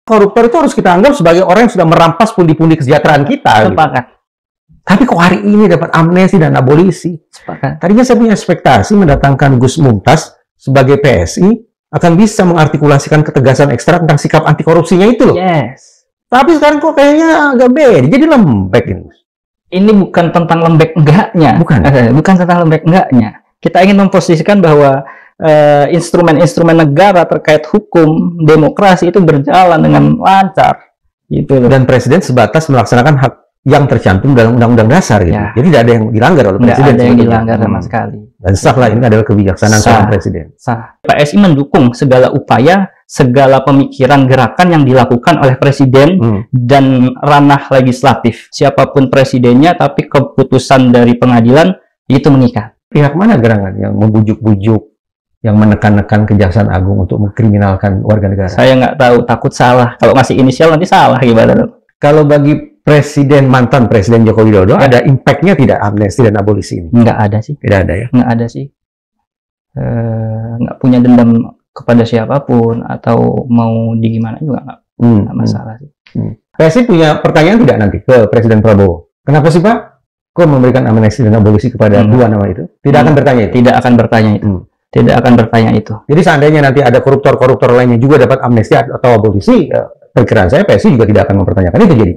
koruptor itu harus kita anggap sebagai orang yang sudah merampas pundi-pundi kesejahteraan kita. Sepakat. Gitu. Tapi kok hari ini dapat amnesti dan abolisi? Sepakat. Tadinya saya punya ekspektasi mendatangkan Gus Mumtaz sebagai PSI akan bisa mengartikulasikan ketegasan ekstra tentang sikap anti korupsinya itu loh. Yes. Tapi sekarang kok kayaknya agak beda, jadi lembek ini. Ini bukan tentang lembek enggaknya. Bukan. Bukan tentang lembek enggaknya. Kita ingin memposisikan bahwa instrumen-instrumen negara terkait hukum, demokrasi itu berjalan dengan lancar. Gitu loh. Dan presiden sebatas melaksanakan hak yang tercantum dalam Undang-Undang Dasar gitu. Ya. Jadi tidak ada yang dilanggar oleh presiden. Tidak ada yang dilanggar sama sekali. Dan sah lah, ini adalah kebijaksanaan seorang presiden. Sah. PSI mendukung segala upaya, segala pemikiran gerakan yang dilakukan oleh presiden dan ranah legislatif. Siapapun presidennya, tapi keputusan dari pengadilan itu mengikat. Pihak mana gerangan yang membujuk-bujuk, yang menekan-nekan Kejaksaan Agung untuk mengkriminalkan warga negara? Saya nggak tahu, takut salah. Kalau masih inisial nanti salah gimana? Kalau bagi presiden, mantan presiden Joko Widodo, ada impact-nya tidak amnesti dan abolisi ini? Nggak ada sih. Tidak ada ya? Nggak ada sih. Nggak punya dendam kepada siapapun atau mau di gimana juga nggak masalah sih. PSI punya pertanyaan tidak nanti ke Presiden Prabowo? Kenapa sih Pak? Kok memberikan amnesti dan abolisi kepada dua nama itu? Tidak akan bertanya itu? Tidak akan bertanya itu. Tidak akan bertanya itu. Jadi seandainya nanti ada koruptor-koruptor lainnya juga dapat amnesti atau abolisi, perkiraan saya PSI juga tidak akan mempertanyakan itu jadi.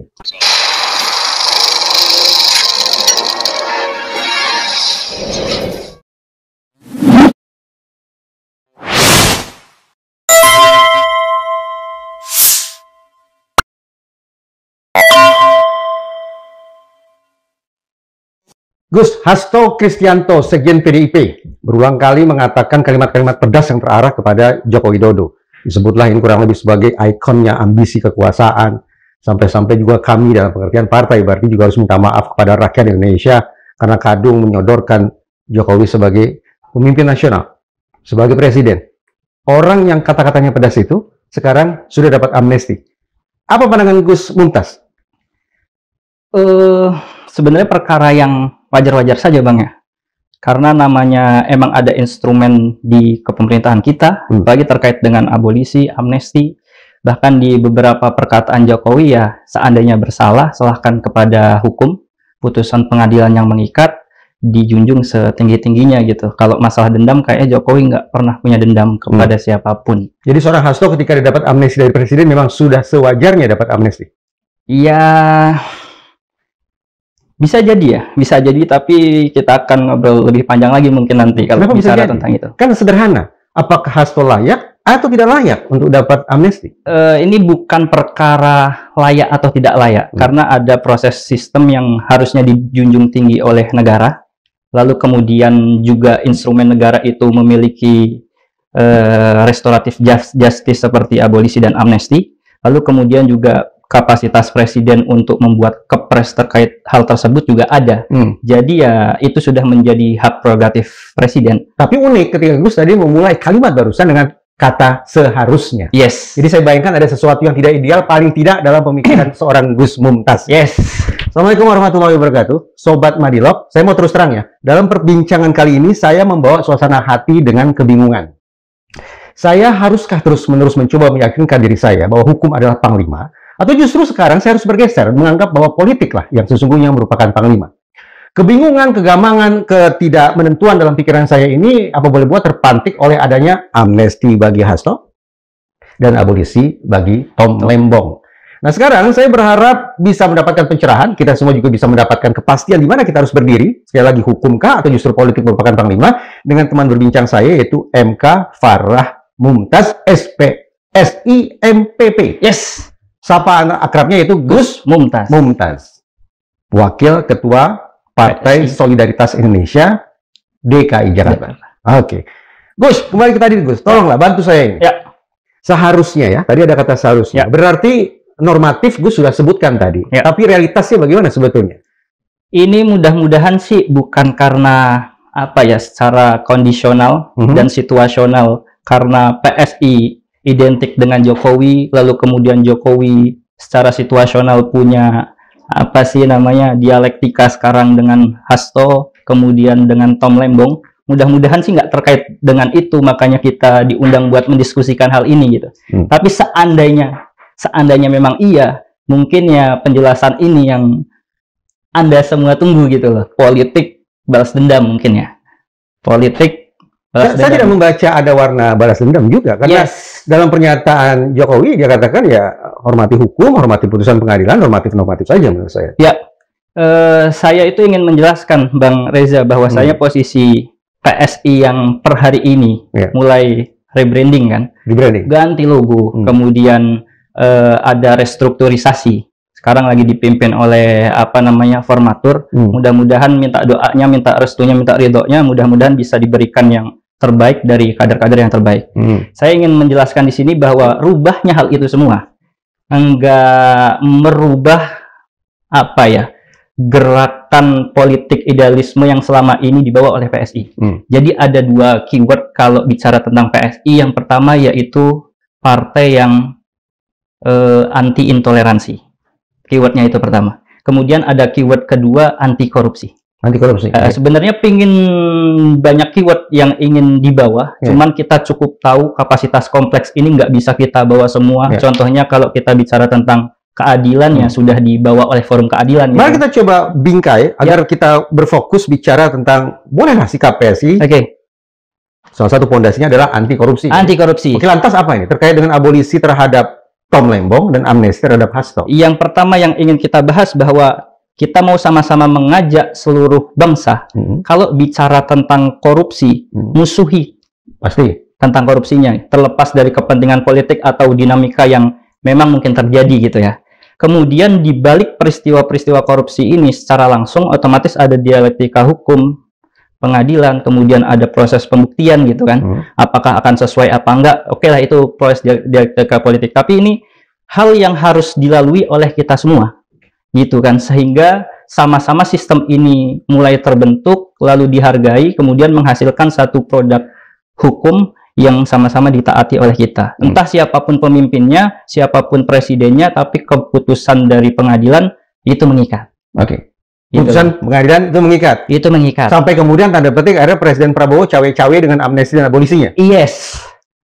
Gus Hasto Kristianto, Sekjen PDIP, berulang kali mengatakan kalimat-kalimat pedas yang terarah kepada Joko Widodo. Disebutlah ini kurang lebih sebagai ikonnya ambisi kekuasaan. Sampai-sampai juga kami dalam pengertian partai berarti juga harus minta maaf kepada rakyat Indonesia karena kadung menyodorkan Jokowi sebagai pemimpin nasional, sebagai presiden. Orang yang kata-katanya pedas itu sekarang sudah dapat amnesti. Apa pandangan Gus Mumtaz? Sebenarnya perkara yang wajar-wajar saja Bang ya. Karena namanya emang ada instrumen di kepemerintahan kita, bagi terkait dengan abolisi, amnesti, bahkan di beberapa perkataan Jokowi ya seandainya bersalah, serahkan kepada hukum, putusan pengadilan yang mengikat, dijunjung setinggi-tingginya gitu. Kalau masalah dendam kayaknya Jokowi nggak pernah punya dendam kepada siapapun. Jadi seorang Hasto ketika dia dapat amnesti dari presiden memang sudah sewajarnya dapat amnesti? Iya, bisa jadi ya, bisa jadi, tapi kita akan ngobrol lebih panjang lagi mungkin nanti kalau bicara tentang itu. Kan sederhana, apakah Hasto layak atau tidak layak untuk dapat amnesti? Ini bukan perkara layak atau tidak layak, karena ada proses sistem yang harusnya dijunjung tinggi oleh negara, lalu kemudian juga instrumen negara itu memiliki restoratif justice seperti abolisi dan amnesti, lalu kemudian juga kapasitas presiden untuk membuat kepres terkait hal tersebut juga ada. Jadi ya itu sudah menjadi hak prerogatif presiden. Tapi unik ketika Gus tadi memulai kalimat barusan dengan kata seharusnya. Yes. Jadi saya bayangkan ada sesuatu yang tidak ideal paling tidak dalam pemikiran seorang Gus Mumtaz. Yes. Assalamualaikum warahmatullahi wabarakatuh. Sobat Madilog, saya mau terus terang ya. Dalam perbincangan kali ini saya membawa suasana hati dengan kebingungan. Saya haruskah terus-menerus mencoba meyakinkan diri saya bahwa hukum adalah panglima? Atau justru sekarang saya harus bergeser, menganggap bahwa politiklah yang sesungguhnya merupakan panglima. Kebingungan, kegamangan, ketidakmenentuan dalam pikiran saya ini, apa boleh buat terpantik oleh adanya amnesti bagi Hasto dan abolisi bagi Tom Lembong. Nah sekarang saya berharap bisa mendapatkan pencerahan, kita semua juga bisa mendapatkan kepastian di mana kita harus berdiri, sekali lagi hukumkah atau justru politik merupakan panglima, dengan teman berbincang saya yaitu MK Farah Mumtaz, SPSI MPP. Yes. Sapa akrabnya itu Gus Mumtaz, Wakil Ketua Partai Solidaritas Indonesia DKI Jakarta. Oke. Gus, kembali ke tadi Gus, tolonglah bantu saya ini. Ya. Seharusnya ya, tadi ada kata seharusnya. Ya. Berarti normatif Gus sudah sebutkan tadi. Ya. Tapi realitasnya bagaimana sebetulnya? Ini mudah-mudahan sih bukan karena apa ya, secara kondisional dan situasional, karena PSI identik dengan Jokowi, lalu kemudian Jokowi secara situasional punya apa sih namanya dialektika sekarang dengan Hasto, kemudian dengan Tom Lembong. Mudah-mudahan sih nggak terkait dengan itu, makanya kita diundang buat mendiskusikan hal ini gitu. Tapi seandainya seandainya memang iya, mungkin ya penjelasan ini yang Anda semua tunggu gitu loh. Politik balas dendam mungkin ya. Politik balas Saya dendam. tidak membaca ada warna balas dendam juga, karena dalam pernyataan Jokowi dia katakan ya hormati hukum, hormati putusan pengadilan, normatif-normatif saja menurut saya. Ya, saya itu ingin menjelaskan Bang Reza bahwasanya posisi PSI yang per hari ini mulai rebranding kan, ganti logo, kemudian ada restrukturisasi. Sekarang lagi dipimpin oleh formatur. Mudah-mudahan minta doanya, minta restunya, minta ridhonya, mudah-mudahan bisa diberikan yang terbaik dari kader-kader yang terbaik. Saya ingin menjelaskan di sini bahwa rubahnya hal itu semua enggak merubah gerakan politik idealisme yang selama ini dibawa oleh PSI. Jadi ada dua keyword kalau bicara tentang PSI. Yang pertama yaitu partai yang anti intoleransi. Keywordnya itu pertama. Kemudian ada keyword kedua, anti korupsi. Anti korupsi. Sebenarnya pingin banyak keyword yang ingin dibawa, cuman kita cukup tahu kapasitas kompleks ini nggak bisa kita bawa semua. Contohnya kalau kita bicara tentang keadilan ya sudah dibawa oleh forum keadilan. Mari kita coba bingkai agar kita berfokus bicara tentang bolehlah sikap PSI. Salah satu pondasinya adalah anti korupsi. Anti korupsi. Oke, lantas apa ini terkait dengan abolisi terhadap Tom Lembong dan amnesti terhadap Hasto? Yang pertama yang ingin kita bahas bahwa kita mau sama-sama mengajak seluruh bangsa kalau bicara tentang korupsi, musuhi pasti tentang korupsinya, terlepas dari kepentingan politik atau dinamika yang memang mungkin terjadi gitu ya. Kemudian di balik peristiwa-peristiwa korupsi ini secara langsung otomatis ada dialektika hukum, pengadilan, kemudian ada proses pembuktian gitu kan. Apakah akan sesuai apa enggak? Oke lah, itu proses dialektika politik. Tapi ini hal yang harus dilalui oleh kita semua. Gitu kan. Sehingga sama-sama sistem ini mulai terbentuk, lalu dihargai, kemudian menghasilkan satu produk hukum yang sama-sama ditaati oleh kita. Entah siapapun pemimpinnya, siapapun presidennya, tapi keputusan dari pengadilan itu mengikat. Putusan pengadilan itu mengikat. Itu mengikat. Sampai kemudian tanda petik akhirnya Presiden Prabowo cawe-cawe dengan amnesti dan abolisinya. Yes.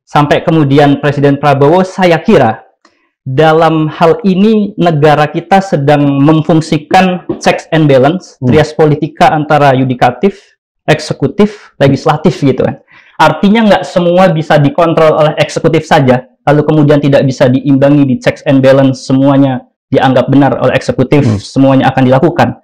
Sampai kemudian Presiden Prabowo, saya kira dalam hal ini negara kita sedang memfungsikan checks and balance, trias politika antara yudikatif, eksekutif, legislatif gitu kan. Artinya nggak semua bisa dikontrol oleh eksekutif saja, lalu kemudian tidak bisa diimbangi di checks and balance, semuanya dianggap benar oleh eksekutif, semuanya akan dilakukan.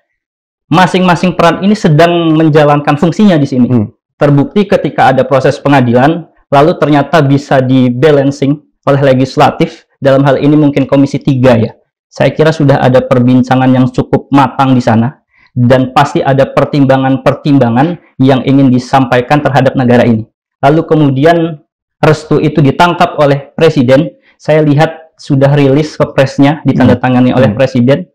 Masing-masing peran ini sedang menjalankan fungsinya di sini. Terbukti ketika ada proses pengadilan, lalu ternyata bisa di-balancing oleh legislatif, dalam hal ini mungkin Komisi 3 ya. Saya kira sudah ada perbincangan yang cukup matang di sana, dan pasti ada pertimbangan-pertimbangan yang ingin disampaikan terhadap negara ini. Lalu kemudian restu itu ditangkap oleh Presiden. Saya lihat sudah rilis kepresnya, ditandatangani oleh Presiden,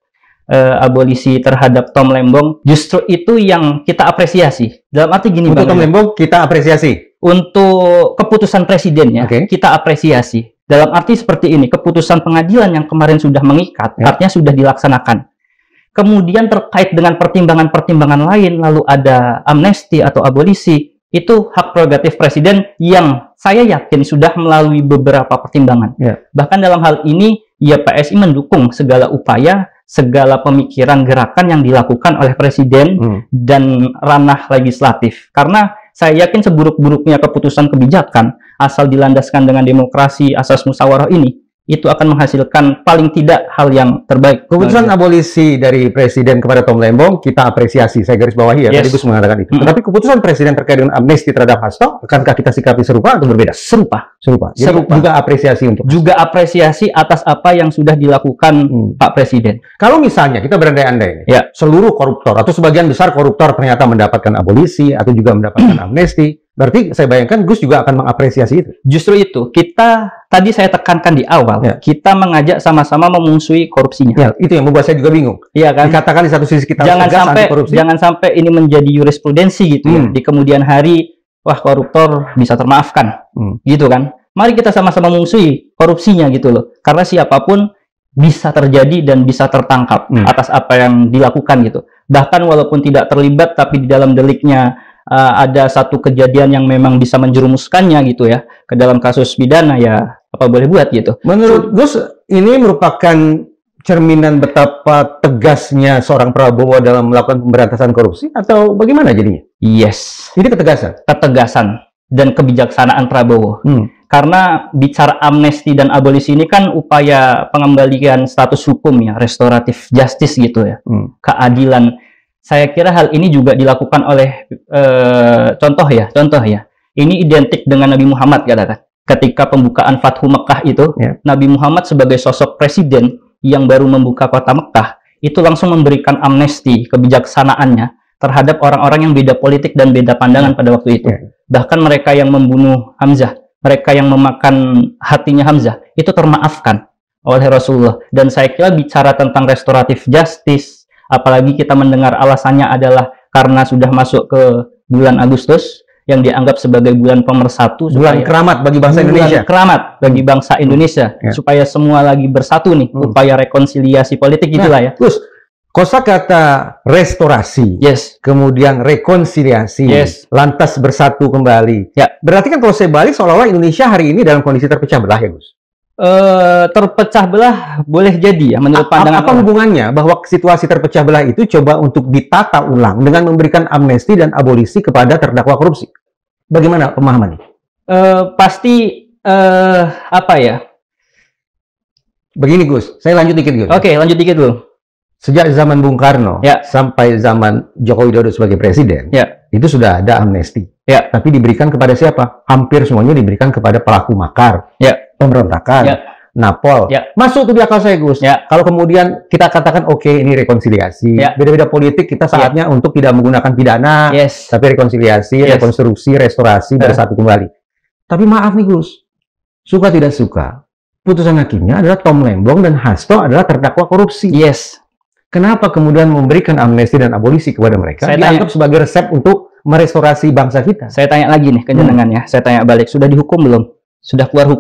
abolisi terhadap Tom Lembong. Justru itu yang kita apresiasi. Dalam arti gini, untuk Tom Lembong kita apresiasi. Untuk keputusan Presidennya kita apresiasi. Dalam arti seperti ini, keputusan pengadilan yang kemarin sudah mengikat, artinya sudah dilaksanakan. Kemudian terkait dengan pertimbangan-pertimbangan lain, lalu ada amnesti atau abolisi, itu hak prerogatif Presiden yang saya yakin sudah melalui beberapa pertimbangan. Bahkan dalam hal ini, ya PSI mendukung segala upaya, segala pemikiran gerakan yang dilakukan oleh Presiden dan ranah legislatif. Karena saya yakin seburuk-buruknya keputusan kebijakan, asal dilandaskan dengan demokrasi, asas musyawarah ini, itu akan menghasilkan paling tidak hal yang terbaik. Keputusan abolisi dari Presiden kepada Tom Lembong kita apresiasi, saya garis bawahi ya, tadi Gus mengatakan itu. Tetapi keputusan Presiden terkait dengan amnesti terhadap Hasto, akankah kita sikapi serupa atau berbeda? Serupa. Jadi juga apresiasi untuk juga apresiasi atas apa yang sudah dilakukan Pak Presiden. Kalau misalnya kita berandai-andai, seluruh koruptor atau sebagian besar koruptor ternyata mendapatkan abolisi atau juga mendapatkan amnesti, berarti saya bayangkan Gus juga akan mengapresiasi itu. Justru itu, kita tadi saya tekankan di awal, kita mengajak sama-sama memusuhi korupsinya. Itu yang membuat saya juga bingung. Iya kan? Dikatakan di satu sisi kita jangan tegas sampai anti korupsi. Jangan sampai ini menjadi jurisprudensi gitu ya. Di kemudian hari, wah koruptor bisa termaafkan, gitu kan? Mari kita sama-sama memusuhi korupsinya gitu loh. Karena siapapun bisa terjadi dan bisa tertangkap atas apa yang dilakukan gitu. Bahkan walaupun tidak terlibat, tapi di dalam deliknya ada satu kejadian yang memang bisa menjerumuskannya gitu ya ke dalam kasus pidana, ya apa boleh buat gitu. Menurut Gus, ini merupakan cerminan betapa tegasnya seorang Prabowo dalam melakukan pemberantasan korupsi atau bagaimana jadinya? Yes, Ini ketegasan dan kebijaksanaan Prabowo. Karena bicara amnesti dan abolisi ini kan upaya pengembalian status hukum ya, restoratif justice gitu ya, keadilan. Saya kira hal ini juga dilakukan oleh contoh ya. Ini identik dengan Nabi Muhammad katakan. Ketika pembukaan Fathu Mekah itu, Nabi Muhammad sebagai sosok presiden yang baru membuka kota Mekah, itu langsung memberikan amnesti kebijaksanaannya terhadap orang-orang yang beda politik dan beda pandangan pada waktu itu. Bahkan mereka yang membunuh Hamzah, mereka yang memakan hatinya Hamzah, itu termaafkan oleh Rasulullah. Dan saya kira bicara tentang restoratif justice, apalagi kita mendengar alasannya adalah karena sudah masuk ke bulan Agustus, yang dianggap sebagai bulan pemersatu, bulan keramat bagi bangsa Indonesia. Bulan keramat bagi bangsa Indonesia, supaya semua lagi bersatu nih, upaya rekonsiliasi politik itulah ya. Gus, kosakata restorasi, kemudian rekonsiliasi, lantas bersatu kembali. Berarti kan kalau saya balik seolah-olah Indonesia hari ini dalam kondisi terpecah belah ya, Gus? Terpecah belah boleh jadi ya, menurut pandangan apa hubungannya bahwa situasi terpecah belah itu coba untuk ditata ulang dengan memberikan amnesti dan abolisi kepada terdakwa korupsi? Bagaimana pemahamannya? Pasti apa ya? Begini Gus, saya lanjut dikit Gus. Oke, lanjut dikit dulu. Sejak zaman Bung Karno sampai zaman Joko Widodo sebagai presiden, itu sudah ada amnesti. Tapi diberikan kepada siapa? Hampir semuanya diberikan kepada pelaku makar, pemberontakan, napol. Masuk tuh di akal saya Gus. Kalau kemudian kita katakan oke, ini rekonsiliasi, beda-beda politik kita saatnya untuk tidak menggunakan pidana, tapi rekonsiliasi, rekonstruksi, restorasi, bersatu kembali. Tapi maaf nih Gus, suka tidak suka, putusan hakimnya adalah Tom Lembong dan Hasto adalah terdakwa korupsi. Kenapa kemudian memberikan amnesti dan abolisi kepada mereka? Saya dianggap sebagai resep untuk merestorasi bangsa kita. Saya tanya lagi nih ke jenengan ya. Saya tanya balik, sudah dihukum belum? Sudah keluar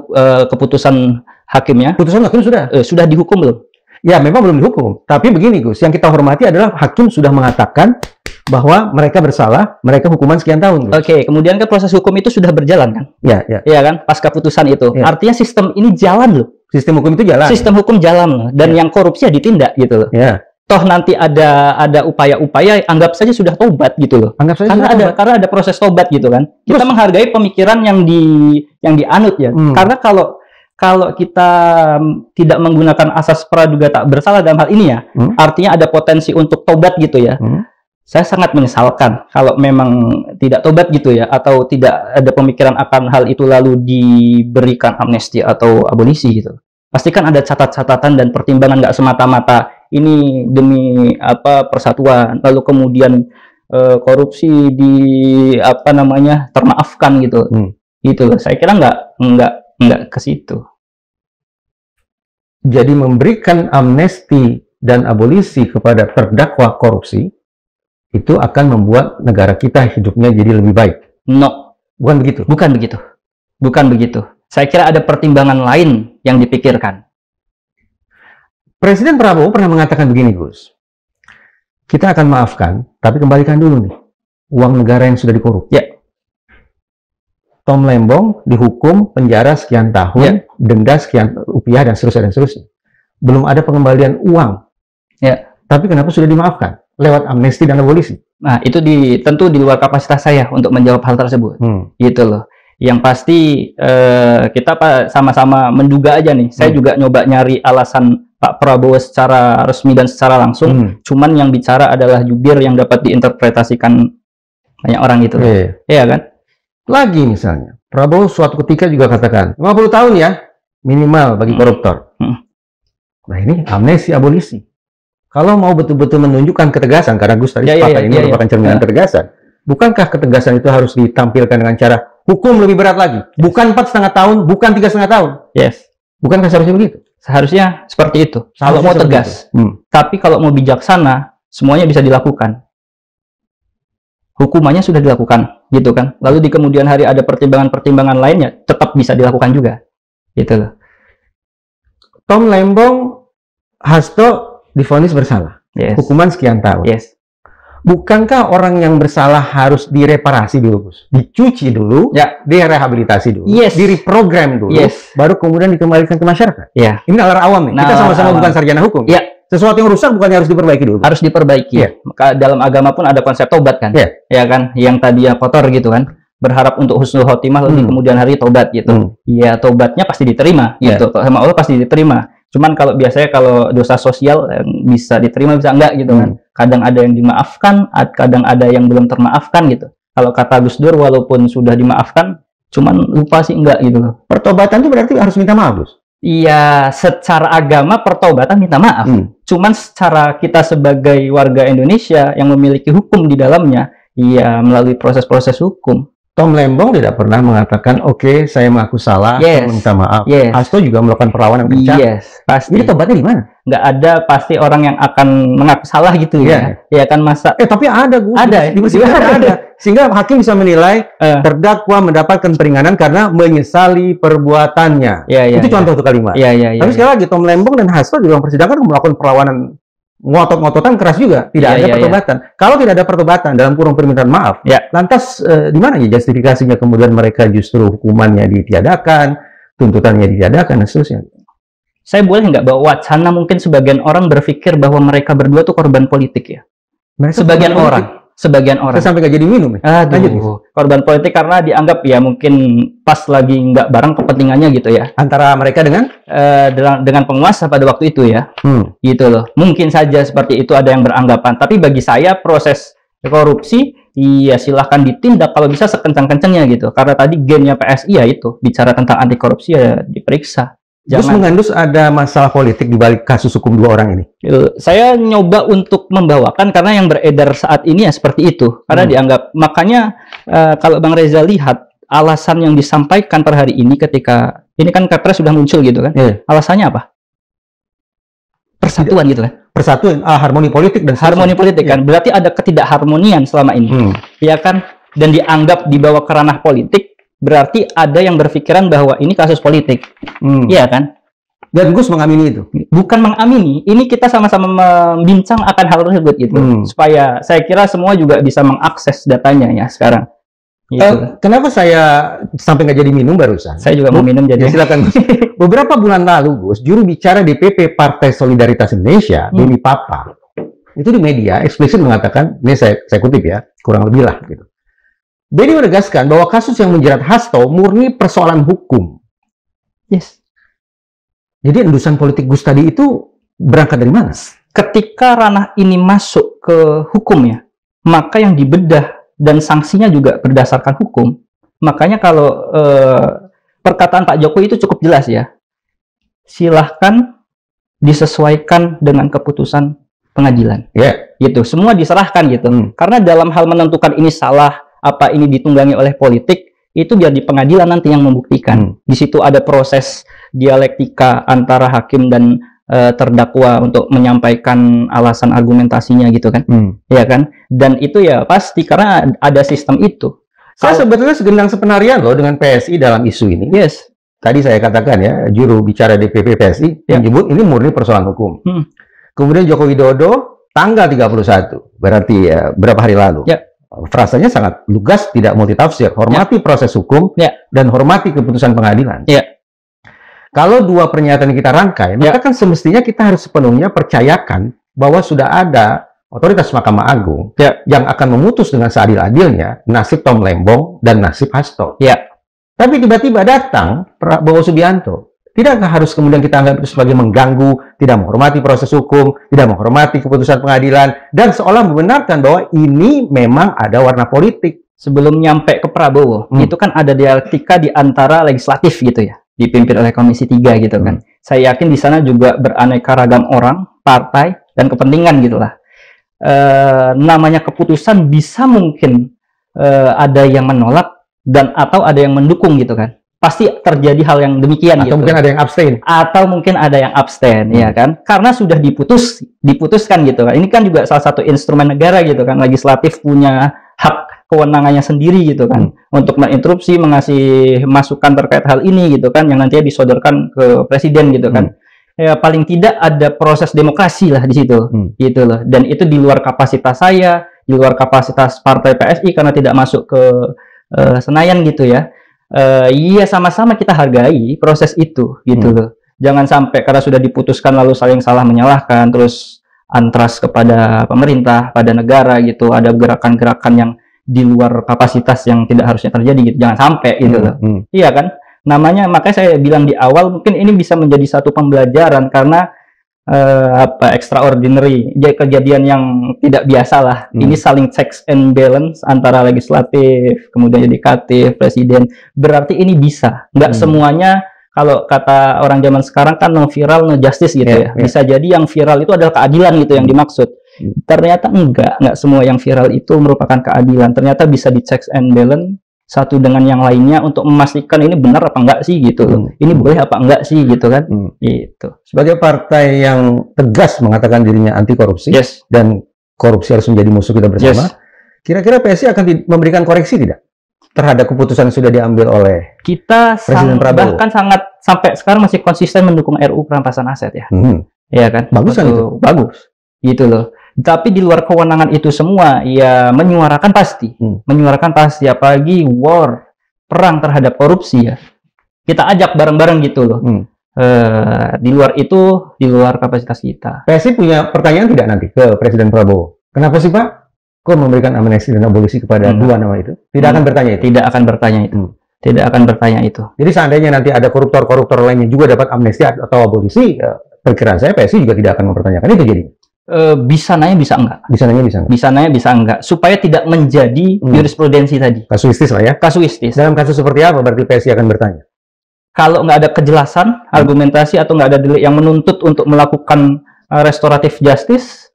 keputusan hakimnya? Putusan hakim sudah. Sudah dihukum belum? Ya, memang belum dihukum. Tapi begini Gus, yang kita hormati adalah hakim sudah mengatakan bahwa mereka bersalah, mereka hukuman sekian tahun. Oke, kemudian kan proses hukum itu sudah berjalan kan? Iya kan, pasca putusan itu. Artinya sistem ini jalan loh. Sistem hukum itu jalan. Sistem hukum jalan loh. Dan yang korupsi ya ditindak gitu loh. Toh nanti ada upaya-upaya, anggap saja sudah tobat gitu loh. Anggap saja karena ada proses tobat gitu kan. Kita menghargai pemikiran yang dianut ya. Karena kalau kita tidak menggunakan asas praduga tak bersalah dalam hal ini ya, artinya ada potensi untuk tobat gitu ya. Saya sangat menyesalkan kalau memang tidak tobat gitu ya, atau tidak ada pemikiran akan hal itu lalu diberikan amnesti atau abolisi gitu. Pastikan ada catatan dan pertimbangan, nggak semata-mata ini demi apa persatuan, lalu kemudian korupsi termaafkan gitu. Gitu loh. Saya kira nggak ke situ. Jadi memberikan amnesti dan abolisi kepada terdakwa korupsi itu akan membuat negara kita hidupnya jadi lebih baik. No, bukan begitu. Bukan begitu. Saya kira ada pertimbangan lain yang dipikirkan. Presiden Prabowo pernah mengatakan begini, Gus. Kita akan maafkan, tapi kembalikan dulu nih uang negara yang sudah dikorup. Tom Lembong dihukum penjara sekian tahun, denda sekian rupiah dan seterusnya. Belum ada pengembalian uang. Tapi kenapa sudah dimaafkan lewat amnesti dan abolisi? Nah, itu tentu di luar kapasitas saya untuk menjawab hal tersebut. Gitu loh. Yang pasti kita sama-sama menduga aja nih. Saya juga nyoba nyari alasan Pak Prabowo secara resmi dan secara langsung. Cuman yang bicara adalah jubir yang dapat diinterpretasikan banyak orang gitu. Iya kan? Lagi misalnya, Prabowo suatu ketika juga katakan 50 tahun ya minimal bagi koruptor. Nah ini amnesti abolisi. Kalau mau betul-betul menunjukkan ketegasan, karena Gus tadi sepakat ini merupakan cerminan ketegasan. Bukankah ketegasan itu harus ditampilkan dengan cara hukum lebih berat lagi? Bukan 4,5 tahun, bukan 3,5 tahun. Bukankah seharusnya begitu? Seharusnya seperti itu. Kalau mau tegas. Tapi kalau mau bijaksana, semuanya bisa dilakukan. Hukumannya sudah dilakukan, gitu kan. Lalu di kemudian hari ada pertimbangan-pertimbangan lainnya, tetap bisa dilakukan juga. Gitu loh. Tom Lembong, Hasto divonis bersalah. Hukuman sekian tahun. Bukankah orang yang bersalah harus direparasi dulu, Gus? Dicuci dulu, Ya. direhabilitasi dulu, Yes. direprogram dulu, Yes. baru kemudian dikembalikan ke masyarakat. Ya, Ini nalar awam nih. Kita Nalar sama-sama awam. bukan sarjana hukum. Ya. Sesuatu yang rusak bukannya harus diperbaiki dulu? harus diperbaiki. Iya. Maka dalam agama pun ada konsep tobat kan? Iya. Ya kan, yang tadinya kotor gitu kan, berharap untuk husnul khotimah lalu di kemudian hari tobat gitu. Iya, tobatnya pasti diterima Iya. gitu. Sama Allah pasti diterima. Cuman kalau biasanya kalau dosa sosial bisa diterima bisa enggak gitu kan. Kadang ada yang dimaafkan, kadang ada yang belum termaafkan gitu. Kalau kata Gus Dur, walaupun sudah dimaafkan, cuman lupa sih enggak gitu loh. Pertobatan itu berarti harus minta maaf, Gus? Iya, secara agama pertobatan minta maaf. Cuman secara kita sebagai warga Indonesia yang memiliki hukum di dalamnya, iya melalui proses-proses hukum. Tom Lembong tidak pernah mengatakan, oke, saya mengaku salah, saya Yes. minta maaf. Yes. Hasto juga melakukan perlawanan kencang. Yes, pasti. Jadi tobatnya di mana? Nggak ada pasti orang yang akan mengaku salah gitu ya. Ya kan masa Tapi ada, Gus. Ada, Di persidangan ada. Sehingga hakim bisa menilai terdakwa mendapatkan peringanan karena menyesali perbuatannya. Ya, Itu contoh tuh kalimat. Iya. Tapi sekali lagi, Tom Lembong dan Hasto juga persidangan melakukan perlawanan ngotot-ngototan keras juga. Tidak Iya, ada iya, pertobatan. Kalau tidak ada pertobatan dalam kurung permintaan maaf, Ya. lantas di mana ya justifikasinya kemudian mereka justru hukumannya ditiadakan, tuntutannya ditiadakan, dan seterusnya. Saya boleh nggak bawa wacana mungkin sebagian orang berpikir bahwa mereka berdua tuh korban politik ya. Mereka Sebagian korban orang. Sebagian orang. Saya sampai nggak jadi minum ya. Lanjut, Gus. Aduh, korban politik karena dianggap ya mungkin pas lagi nggak bareng kepentingannya gitu ya. Antara mereka dengan Dengan penguasa pada waktu itu ya. Gitu loh. Mungkin saja seperti itu ada yang beranggapan. Tapi bagi saya proses korupsi, iya silahkan ditindak kalau bisa sekencang-kencangnya gitu. Karena tadi gennya PSI ya itu. Bicara tentang anti korupsi ya diperiksa. Gus mengandus ada masalah politik di balik kasus hukum dua orang ini. Saya nyoba untuk membawakan karena yang beredar saat ini ya seperti itu. Karena dianggap, makanya kalau Bang Reza lihat alasan yang disampaikan per hari ini ketika ini kan Kepres sudah muncul gitu kan. Alasannya apa? Persatuan gitu kan. Persatuan, harmoni politik dan harmoni politik kan. Berarti ada ketidakharmonian selama ini. Ya kan? Dan dianggap dibawa ke ranah politik. Berarti ada yang berpikiran bahwa ini kasus politik. Iya kan? Dan Gus mengamini itu? Bukan mengamini. Ini kita sama-sama membincang akan hal tersebut gitu. Supaya saya kira semua juga bisa mengakses datanya ya sekarang. Gitu. Kenapa saya sampai nggak jadi minum barusan? Saya juga mau minum jadi. Ya, silakan Gus. Beberapa bulan lalu Gus, juru bicara DPP Partai Solidaritas Indonesia, Beni Papa, itu di media eksplisit mengatakan, ini saya kutip ya, kurang lebih lah gitu. Beni menegaskan bahwa kasus yang menjerat Hasto murni persoalan hukum. Yes. Jadi endusan politik Gus tadi itu berangkat dari mana? Ketika ranah ini masuk ke hukum ya, maka yang dibedah dan sanksinya juga berdasarkan hukum. Makanya kalau perkataan Pak Jokowi itu cukup jelas ya. Silahkan disesuaikan dengan keputusan pengadilan. Gitu. Semua diserahkan gitu. Karena dalam hal menentukan ini salah, apa ini ditunggangi oleh politik, itu biar di pengadilan nanti yang membuktikan. Di situ ada proses dialektika antara hakim dan terdakwa untuk menyampaikan alasan argumentasinya gitu kan. Ya kan? Dan itu ya pasti karena ada sistem itu. Saya sebetulnya segendang sepenarian loh dengan PSI dalam isu ini. Yes. Tadi saya katakan ya, juru bicara DPP PSI menyebut ini murni persoalan hukum. Kemudian Joko Widodo tanggal 31, berarti ya berapa hari lalu. Frasanya sangat lugas, tidak multitafsir. Hormati proses hukum dan hormati keputusan pengadilan. Kalau dua pernyataan kita rangkai, maka kan semestinya kita harus sepenuhnya percayakan bahwa sudah ada otoritas Mahkamah Agung yang akan memutus dengan seadil-adilnya nasib Tom Lembong dan nasib Hasto. Tapi tiba-tiba datang Prabowo Subianto. Tidakkah harus kemudian kita anggap itu sebagai mengganggu, tidak menghormati proses hukum, tidak menghormati keputusan pengadilan, dan seolah membenarkan bahwa ini memang ada warna politik? Sebelum nyampe ke Prabowo, itu kan ada dialektika di antara legislatif gitu ya, dipimpin oleh Komisi 3 gitu kan. Saya yakin di sana juga beraneka ragam orang, partai, dan kepentingan gitulah. Namanya keputusan bisa mungkin ada yang menolak dan atau ada yang mendukung gitu kan. Pasti terjadi hal yang demikian atau gitu. Mungkin ada yang abstain. Atau mungkin ada yang abstain, ya kan? Karena sudah diputuskan gitu kan. Ini kan juga salah satu instrumen negara gitu kan. Legislatif punya hak kewenangannya sendiri gitu kan. Untuk menginterupsi, mengasih masukan terkait hal ini gitu kan. Yang nantinya disodorkan ke presiden gitu kan. Ya paling tidak ada proses demokrasi lah di situ. Gitu loh. Dan itu di luar kapasitas saya, di luar kapasitas partai PSI karena tidak masuk ke Senayan gitu ya. Iya, sama-sama kita hargai proses itu gitu loh. Jangan sampai karena sudah diputuskan lalu saling salah menyalahkan, terus antras kepada pemerintah, pada negara gitu, ada gerakan-gerakan yang di luar kapasitas yang tidak harusnya terjadi gitu. Jangan sampai gitu loh. Iya kan? Namanya, makanya saya bilang di awal mungkin ini bisa menjadi satu pembelajaran karena extraordinary, kejadian yang tidak biasa lah. Ini saling checks and balance antara legislatif, kemudian yudikatif, presiden. Berarti ini bisa. Nggak semuanya, kalau kata orang zaman sekarang kan no viral, no justice gitu ya. Bisa jadi yang viral itu adalah keadilan gitu yang dimaksud. Ternyata nggak semua yang viral itu merupakan keadilan. Ternyata bisa di checks and balance satu dengan yang lainnya untuk memastikan ini benar apa enggak sih gitu. Ini boleh apa enggak sih gitu kan. Gitu. Sebagai partai yang tegas mengatakan dirinya anti korupsi dan korupsi harus menjadi musuh kita bersama, kira-kira PSI akan memberikan koreksi tidak terhadap keputusan yang sudah diambil oleh kita Presiden Prabowo? Bahkan sangat sampai sekarang masih konsisten mendukung RUU perampasan aset ya. Iya kan? Bagus kan itu? Bagus. Gitu loh. Tapi di luar kewenangan itu semua, ya menyuarakan pasti. Menyuarakan pasti, apalagi war, perang terhadap korupsi ya. Kita ajak bareng-bareng gitu loh. Di luar itu, di luar kapasitas kita. PSI punya pertanyaan tidak nanti ke Presiden Prabowo? Kenapa sih Pak? Kok memberikan amnesti dan abolisi kepada dua nama itu? Tidak akan bertanya itu? Tidak akan bertanya itu. Tidak akan bertanya itu. Jadi seandainya nanti ada koruptor-koruptor lainnya juga dapat amnesti atau abolisi, perkiraan saya PSI juga tidak akan mempertanyakan itu jadinya. Bisa nanya, bisa enggak. Bisa nanya, bisa enggak. Bisa nanya, bisa enggak. Supaya tidak menjadi jurisprudensi tadi. Kasuistis lah ya. Kasuistis. Dalam kasus seperti apa berarti PSI akan bertanya? Kalau nggak ada kejelasan, argumentasi, atau nggak ada delik yang menuntut untuk melakukan restoratif justice,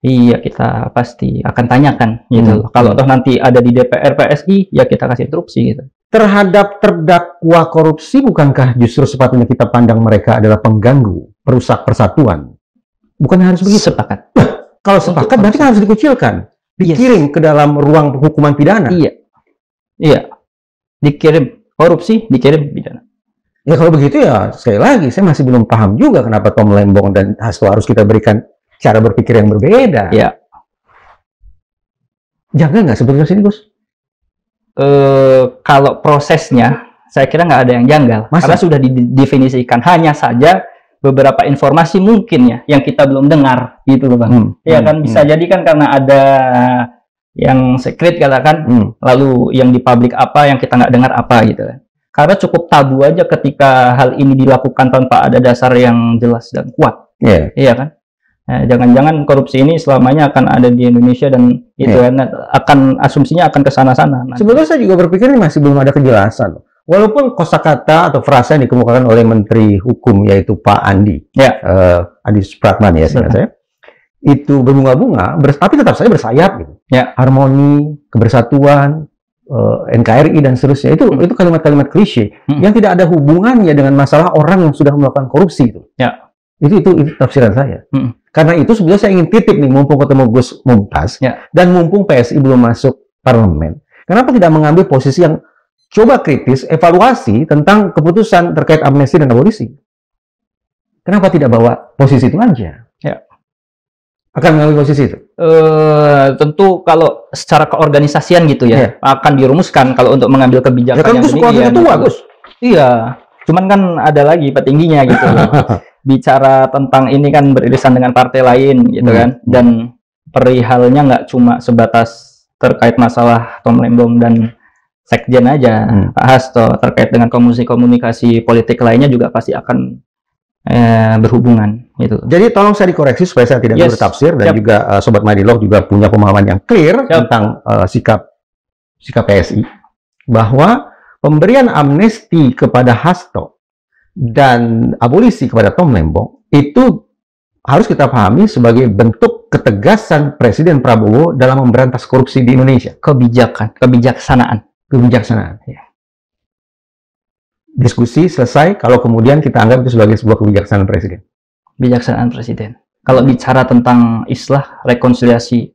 iya kita pasti akan tanyakan gitu. Kalau toh nanti ada di DPR PSI, ya kita kasih instruksi gitu. Terhadap terdakwa korupsi, bukankah justru sepatutnya kita pandang mereka adalah pengganggu, perusak persatuan? Bukan harus begitu? Sepakat. Kalau sepakat berarti kan harus dikucilkan, dikirim ke dalam ruang hukuman pidana. Iya. Dikirim korupsi, dikirim pidana. Ya kalau begitu ya sekali lagi saya masih belum paham juga kenapa Tom Lembong dan Hasto harus kita berikan cara berpikir yang berbeda. Iya. Janggal nggak sebetulnya sini Gus? Kalau prosesnya, saya kira nggak ada yang janggal. Karena sudah didefinisikan. Hanya saja beberapa informasi mungkin ya yang kita belum dengar gitu loh Bang. Iya kan, bisa jadi kan karena ada yang secret katakan, lalu yang di publik apa yang kita nggak dengar apa gitu kan. Karena cukup tabu aja ketika hal ini dilakukan tanpa ada dasar yang jelas dan kuat. Iya kan. Jangan-jangan korupsi ini selamanya akan ada di Indonesia dan itu akan asumsinya akan ke sana-sana. Sebetulnya saya juga berpikir ini masih belum ada kejelasan. Walaupun kosakata atau frasa yang dikemukakan oleh Menteri Hukum yaitu Pak Andi, Andi Supratman ya seingat saya, itu berbunga-bunga, tapi tetap saja bersayap gitu. Harmoni, kebersatuan, NKRI dan seterusnya itu kalimat-kalimat klise yang tidak ada hubungannya dengan masalah orang yang sudah melakukan korupsi itu. Itu tafsiran saya. Karena itu sebenarnya saya ingin titip nih, mumpung ketemu Gus Mumtaz dan mumpung PSI belum masuk parlemen, kenapa tidak mengambil posisi yang coba kritis, evaluasi tentang keputusan terkait amnesti dan abolisi? Kenapa tidak bawa posisi itu aja? Akan mengambil posisi itu? Tentu kalau secara keorganisasian gitu ya, akan dirumuskan kalau untuk mengambil kebijakan kan yang demikian. Tua, Gus. Iya, cuman kan ada lagi petingginya gitu. Bicara tentang ini kan beririsan dengan partai lain gitu kan, dan perihalnya nggak cuma sebatas terkait masalah Tom Lembong dan Sekjen aja, Pak Hasto, terkait dengan komunikasi politik lainnya juga pasti akan berhubungan gitu. Jadi tolong saya dikoreksi supaya saya tidak bertafsir dan juga Sobat Madilog juga punya pemahaman yang clear tentang sikap PSI, bahwa pemberian amnesti kepada Hasto dan abolisi kepada Tom Lembong itu harus kita pahami sebagai bentuk ketegasan Presiden Prabowo dalam memberantas korupsi di Indonesia. Kebijaksanaan. Diskusi selesai kalau kemudian kita anggap itu sebagai sebuah kebijaksanaan Presiden. Kebijaksanaan Presiden. Kalau bicara tentang islah rekonsiliasi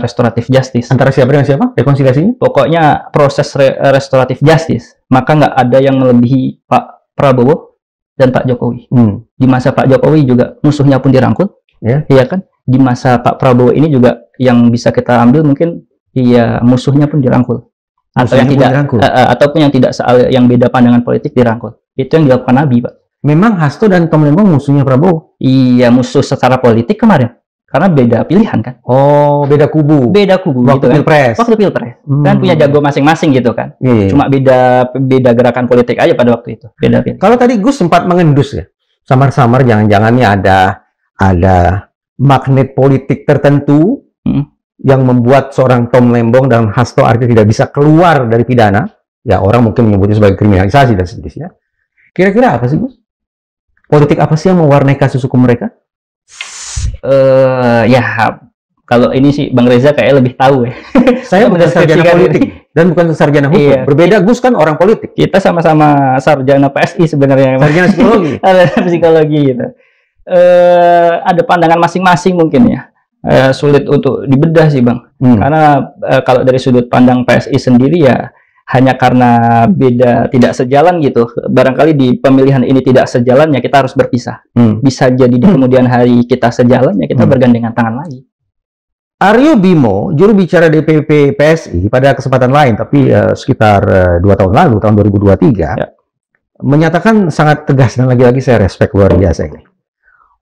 restoratif justice. Antara siapa dengan siapa rekonsiliasinya? Pokoknya proses restoratif justice, maka nggak ada yang melebihi Pak Prabowo dan Pak Jokowi. Di masa Pak Jokowi juga musuhnya pun dirangkul, iya kan? di masa Pak Prabowo ini juga yang bisa kita ambil mungkin ya musuhnya pun dirangkul, atau yang tidak ataupun yang tidak yang beda pandangan politik dirangkul. Itu yang dilakukan Nabi, Pak. Memang Hasto dan Tom Lembong musuhnya Prabowo? Iya, musuh secara politik kemarin. Karena beda pilihan kan. Oh, beda kubu. Beda kubu waktu gitu pilpres. Kan. Waktu pilpres. Kan punya jago masing-masing gitu kan. Cuma beda gerakan politik aja pada waktu itu. Beda pilihan. Kalau tadi Gus sempat mengendus ya. Samar-samar jangan-jangannya ada magnet politik tertentu yang membuat seorang Tom Lembong dan Hasto Ardi tidak bisa keluar dari pidana. Ya, orang mungkin menyebutnya sebagai kriminalisasi dan seterusnya. Kira-kira apa sih, Gus? Politik apa sih yang mewarnai kasus hukum mereka? Ya, kalau ini sih Bang Reza kayak lebih tahu ya. Saya bukan sarjana politik dan bukan sarjana hukum. Iya. Berbeda, Gus kan orang politik. Kita sama-sama sarjana PSI sebenarnya. Sarjana psikologi. Psikologi gitu. Ada pandangan masing-masing mungkin ya. Sulit untuk dibedah sih, Bang. Karena kalau dari sudut pandang PSI sendiri ya hanya karena beda tidak sejalan gitu. Barangkali di pemilihan ini tidak sejalan ya kita harus berpisah. Bisa jadi di kemudian hari kita sejalan ya kita bergandengan tangan lagi. Aryo Bimo, juru bicara DPP PSI pada kesempatan lain, tapi sekitar 2 tahun lalu, tahun 2023, menyatakan sangat tegas dan lagi-lagi saya respect luar biasa ini.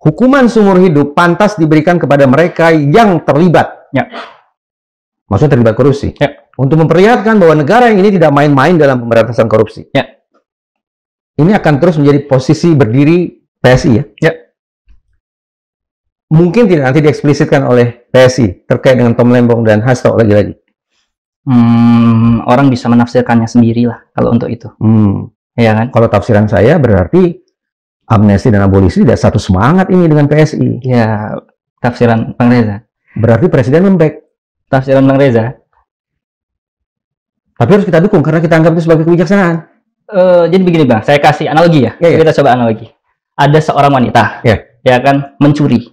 Hukuman seumur hidup pantas diberikan kepada mereka yang terlibat. Maksudnya terlibat korupsi. Untuk memperlihatkan bahwa negara yang ini tidak main-main dalam pemberantasan korupsi. Ini akan terus menjadi posisi berdiri PSI ya. Mungkin tidak nanti dieksplisitkan oleh PSI terkait dengan Tom Lembong dan Hasto lagi-lagi. Orang bisa menafsirkannya sendiri lah kalau untuk itu. Ya kan? Kalau tafsiran saya berarti amnesti dan abolisi tidak satu semangat ini dengan PSI. Ya, tafsiran Bang Reza. Berarti Presiden lembek. Tafsiran Bang Reza. Tapi harus kita dukung karena kita anggap itu sebagai kebijaksanaan. Jadi begini Bang, saya kasih analogi ya. Kita coba analogi. Ada seorang wanita, ya kan, mencuri.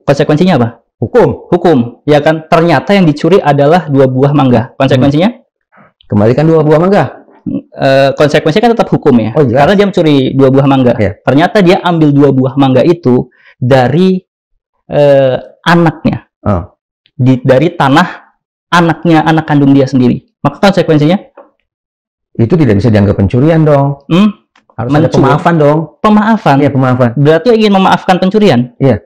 Konsekuensinya apa? Hukum, ya kan. Ternyata yang dicuri adalah 2 buah mangga. Konsekuensinya? Kembalikan 2 buah mangga. Konsekuensinya kan tetap hukum ya. Karena dia mencuri 2 buah mangga. Ternyata dia ambil 2 buah mangga itu dari anaknya, dari tanah anaknya, anak kandung dia sendiri. Maka konsekuensinya? Itu tidak bisa dianggap pencurian dong. Harus ada pemaafan dong. Pemaafan? Iya, pemaafan. Berarti ingin memaafkan pencurian? Iya.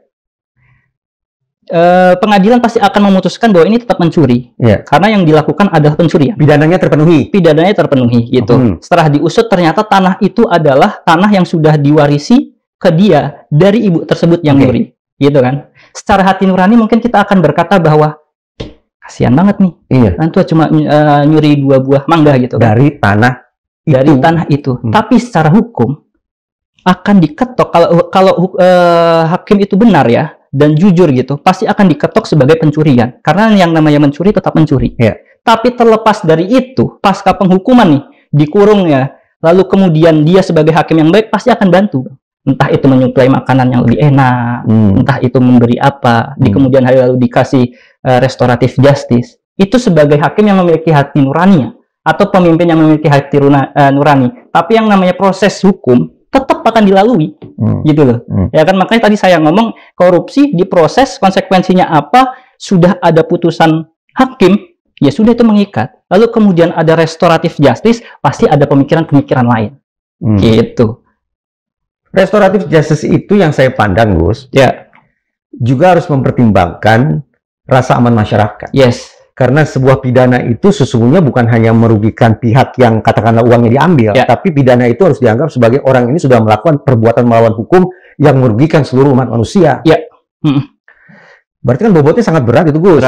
Pengadilan pasti akan memutuskan bahwa ini tetap mencuri, karena yang dilakukan adalah pencurian. Pidananya terpenuhi, gitu. Setelah diusut ternyata tanah itu adalah tanah yang sudah diwarisi ke dia dari ibu tersebut yang nyuri, gitu kan? Secara hati nurani mungkin kita akan berkata bahwa kasihan banget nih, nanti cuma nyuri 2 buah mangga gitu kan? Dari tanah itu. Tapi secara hukum akan diketok kalau hakim itu benar ya. Dan jujur gitu, pasti akan diketok sebagai pencurian. Karena yang namanya mencuri tetap mencuri. Tapi terlepas dari itu, pasca penghukuman nih, dikurung ya, lalu kemudian dia sebagai hakim yang baik, pasti akan bantu. Entah itu menyuplai makanan yang lebih enak, entah itu memberi apa, di kemudian hari lalu dikasih restoratif justice. Itu sebagai hakim yang memiliki hati nurani, atau pemimpin yang memiliki hati nurani. Tapi yang namanya proses hukum, tetap akan dilalui, gitu loh. Ya kan, makanya tadi saya ngomong korupsi diproses, konsekuensinya apa, sudah ada putusan hakim, ya sudah itu mengikat. Lalu kemudian ada restoratif justice, pasti ada pemikiran-pemikiran lain, gitu. Restoratif justice itu yang saya pandang, Gus, juga harus mempertimbangkan rasa aman masyarakat. Karena sebuah pidana itu sesungguhnya bukan hanya merugikan pihak yang katakanlah uangnya diambil, tapi pidana itu harus dianggap sebagai orang ini sudah melakukan perbuatan melawan hukum yang merugikan seluruh umat manusia. Berarti kan bobotnya sangat berat itu, Gus.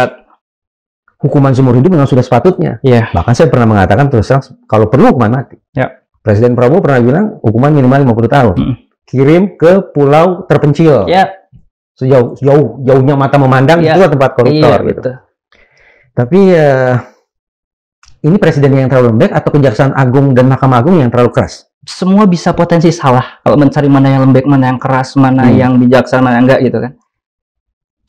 Hukuman seumur hidup memang sudah sepatutnya. Bahkan saya pernah mengatakan terus terang, kalau perlu hukuman mati. Presiden Prabowo pernah bilang hukuman minimal 50 tahun. Kirim ke pulau terpencil. Sejauhnya mata memandang, itulah tempat koruptor. Gitu. Tapi ini presiden yang terlalu lembek atau Kejaksaan Agung dan Mahkamah Agung yang terlalu keras? Semua bisa potensi salah kalau mencari mana yang lembek, mana yang keras, mana yang bijaksana, mana yang enggak gitu kan.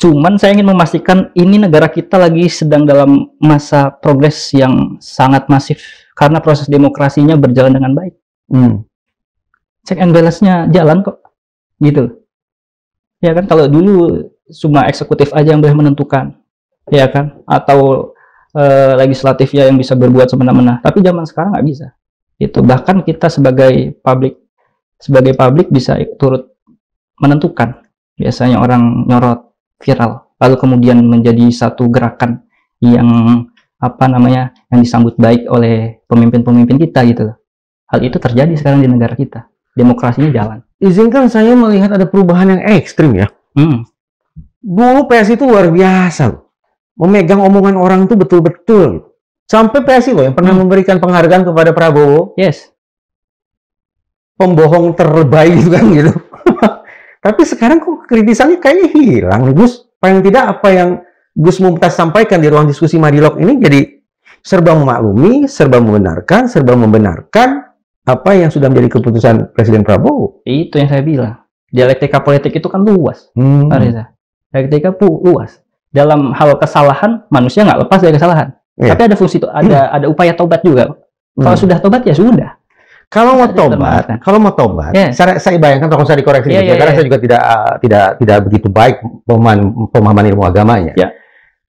Cuman saya ingin memastikan ini negara kita lagi sedang dalam masa progres yang sangat masif karena proses demokrasinya berjalan dengan baik. Check and balance-nya jalan kok, gitu. Ya kan, kalau dulu cuma eksekutif aja yang boleh menentukan, ya kan? Atau legislatif ya yang bisa berbuat semena-mena. Tapi zaman sekarang nggak bisa. Itu bahkan kita sebagai publik bisa turut menentukan. Biasanya orang nyorot viral, lalu kemudian menjadi satu gerakan yang yang disambut baik oleh pemimpin-pemimpin kita gitu. Hal itu terjadi sekarang di negara kita. Demokrasinya jalan. Izinkan saya melihat ada perubahan yang ekstrim ya. Dulu PSI itu luar biasa loh. Memegang omongan orang itu betul-betul. Sampai PSI loh yang pernah memberikan penghargaan kepada Prabowo. Yes. Pembohong terbaik gitu kan gitu. Tapi sekarang kok kritisannya kayaknya hilang nih Gus. Paling tidak apa yang Gus Mumtaz sampaikan di ruang diskusi Madilog ini jadi serba memaklumi, serba membenarkan apa yang sudah menjadi keputusan Presiden Prabowo. Itu yang saya bilang. Dialektika politik itu kan luas, Pak Reza. Dialektika luas. Dalam hal kesalahan, manusia nggak lepas dari kesalahan. Tapi ada fungsi itu, ada upaya tobat juga. Kalau sudah tobat ya sudah. Kalau mau tobat, saya bayangkan kalau saya dikoreksi, karena saya juga tidak begitu baik pemahaman ilmu agamanya.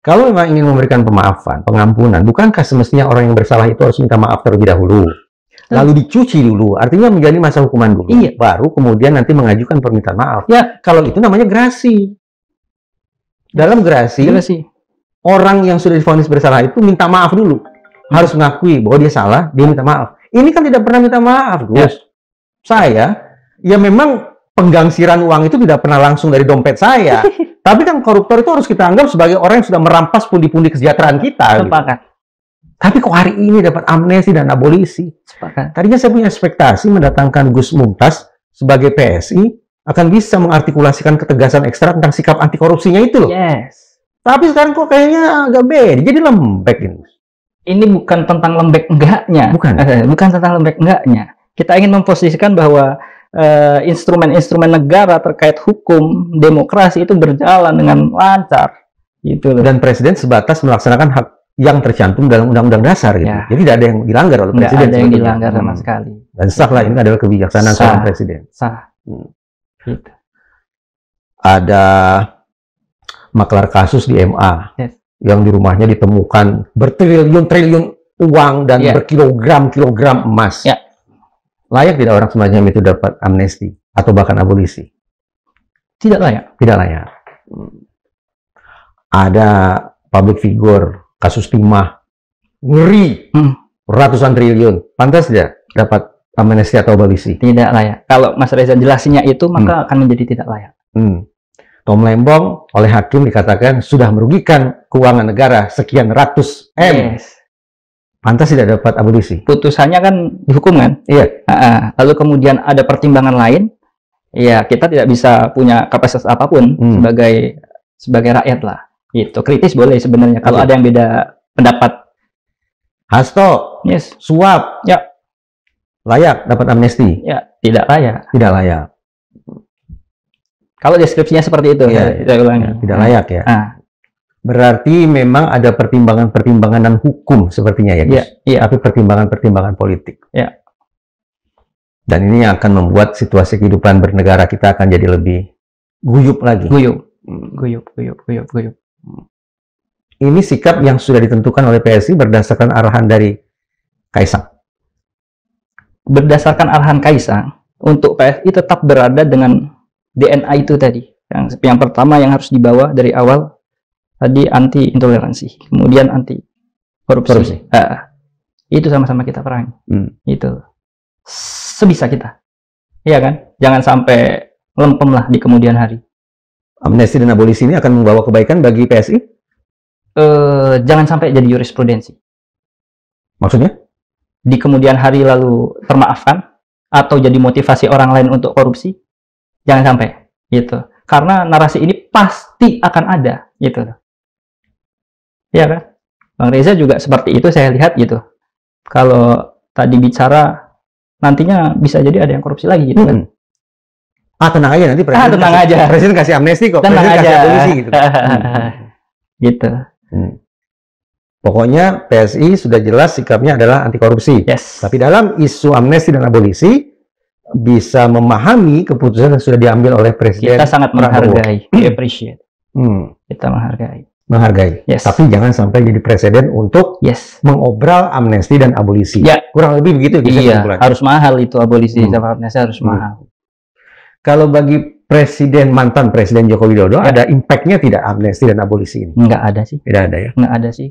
Kalau memang ingin memberikan pemaafan, pengampunan, bukankah semestinya orang yang bersalah itu harus minta maaf terlebih dahulu? Lalu dicuci dulu, artinya menjalani masa hukuman dulu. Baru kemudian nanti mengajukan permintaan maaf. Kalau itu namanya gerasi. Dalam gerasi, orang yang sudah divonis bersalah itu minta maaf dulu. Harus mengakui bahwa dia salah, dia minta maaf. Ini kan tidak pernah minta maaf, Gus. Saya, ya memang penggangsiran uang itu tidak pernah langsung dari dompet saya. Tapi kan koruptor itu harus kita anggap sebagai orang yang sudah merampas pundi-pundi kesejahteraan kita. Sepakat. Gitu. Tapi kok hari ini dapat amnesti dan abolisi? Sepakat. Tadinya saya punya ekspektasi mendatangkan Gus Mumtaz sebagai PSI akan bisa mengartikulasikan ketegasan ekstra tentang sikap anti korupsinya itu loh. Yes. Tapi sekarang kok kayaknya agak beda, jadi lembek ini. Ini bukan tentang lembek enggaknya. Bukan tentang lembek enggaknya. Kita ingin memposisikan bahwa instrumen-instrumen negara terkait hukum, demokrasi itu berjalan dengan lancar. Gitu loh. Dan Presiden sebatas melaksanakan hak yang tercantum dalam Undang-Undang Dasar gitu. Jadi tidak ada yang dilanggar oleh Presiden. Tidak ada yang dilanggar sama sekali. Dan sah lah, ini adalah kebijaksanaan seorang Presiden. Sah. Gitu. Ada maklar kasus di MA yang di rumahnya ditemukan bertriliun-triliun uang dan berkilogram-kilogram emas. Layak tidak orang semacam itu dapat amnesti atau bahkan abolisi? Tidak layak. Tidak layak. Ada public figure, kasus timah, ngeri, ratusan triliun. Pantas tidak dapat amnesti atau abolisi? Tidak layak. Kalau Mas Reza jelasinya itu, maka akan menjadi tidak layak. Tom Lembong oleh hakim dikatakan sudah merugikan keuangan negara sekian ratus M. Pantas tidak dapat abolisi. Putusannya kan dihukum kan? Iya. Lalu kemudian ada pertimbangan lain. Ya kita tidak bisa punya kapasitas apapun sebagai rakyat lah. Itu kritis boleh sebenarnya. Kalau ada yang beda pendapat. Hasto. Suap. Layak dapat amnesti. Tidak layak. Tidak layak. Kalau deskripsinya seperti itu, tidak layak ya. Berarti memang ada pertimbangan-pertimbangan dan hukum sepertinya ya, Gus. Tapi pertimbangan-pertimbangan politik. Dan ini akan membuat situasi kehidupan bernegara kita akan jadi lebih guyup lagi. Guyup. Ini sikap yang sudah ditentukan oleh PSI berdasarkan arahan dari Kaisang. Berdasarkan arahan Kaisang, untuk PSI tetap berada dengan DNA itu tadi. Yang pertama yang harus dibawa dari awal tadi anti intoleransi, kemudian anti korupsi. Itu sama-sama kita perangi. Itu sebisa kita. Iya kan? Jangan sampai lempem lah di kemudian hari. Amnesti dan abolisi ini akan membawa kebaikan bagi PSI? Jangan sampai jadi jurisprudensi. Maksudnya? Di kemudian hari lalu termaafkan atau jadi motivasi orang lain untuk korupsi? Jangan sampai gitu. Karena narasi ini pasti akan ada gitu. Iya kan? Bang Reza juga seperti itu saya lihat gitu. Kalau tadi bicara nantinya bisa jadi ada yang korupsi lagi gitu kan. Tenang aja nanti Presiden kasih amnesti kok. Tenang Presiden aja. kasih abolisi gitu. Gitu. Pokoknya PSI sudah jelas sikapnya adalah anti korupsi. Tapi dalam isu amnesti dan abolisi bisa memahami keputusan yang sudah diambil oleh Presiden. Kita sangat menghargai, we appreciate. Kita menghargai. Menghargai. Yes. Tapi jangan sampai jadi presiden untuk mengobral amnesti dan abolisi. Ya. Kurang lebih begitu. Iya, harus mahal itu abolisi sama amnesti harus mahal. Kalau bagi mantan Presiden Joko Widodo, ada impact-nya tidak amnesti dan abolisi ini? Nggak ada sih. Tidak ada ya? Nggak ada sih.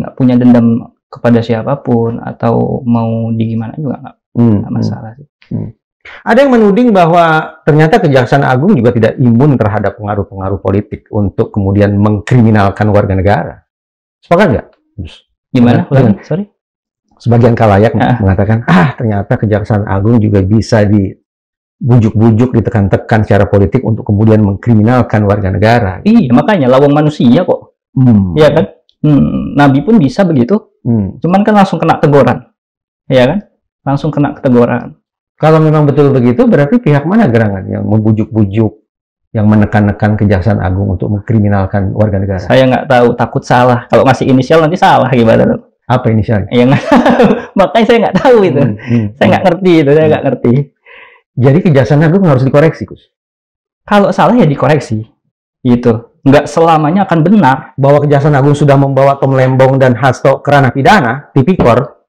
Nggak punya dendam kepada siapapun atau mau di gimana juga nggak masalah sih. Ada yang menuding bahwa ternyata Kejaksaan Agung juga tidak imun terhadap pengaruh-pengaruh politik untuk kemudian mengkriminalkan warga negara. Sepakat nggak? Gimana? Sorry. Sebagian khalayak mengatakan, ternyata Kejaksaan Agung juga bisa dibujuk-bujuk, ditekan-tekan secara politik untuk kemudian mengkriminalkan warga negara. Iya, makanya lawang manusia kok. Iya kan? Nabi pun bisa begitu. Cuman kan langsung kena teguran. Iya kan? Langsung kena teguran. Kalau memang betul begitu, berarti pihak mana gerangan yang membujuk-bujuk, yang menekan-nekan Kejaksaan Agung untuk mengkriminalkan warga negara? Saya nggak tahu, takut salah. Kalau masih inisial nanti salah gimana tuh? Apa inisialnya? Ya nggak tahu. Makanya saya nggak tahu itu. Saya nggak ngerti itu, saya nggak ngerti. Jadi Kejaksaan Agung harus dikoreksi, Gus? Kalau salah ya dikoreksi. Gitu. Nggak selamanya akan benar. Bahwa Kejaksaan Agung sudah membawa Tom Lembong dan Hasto ke ranah pidana, tipikor,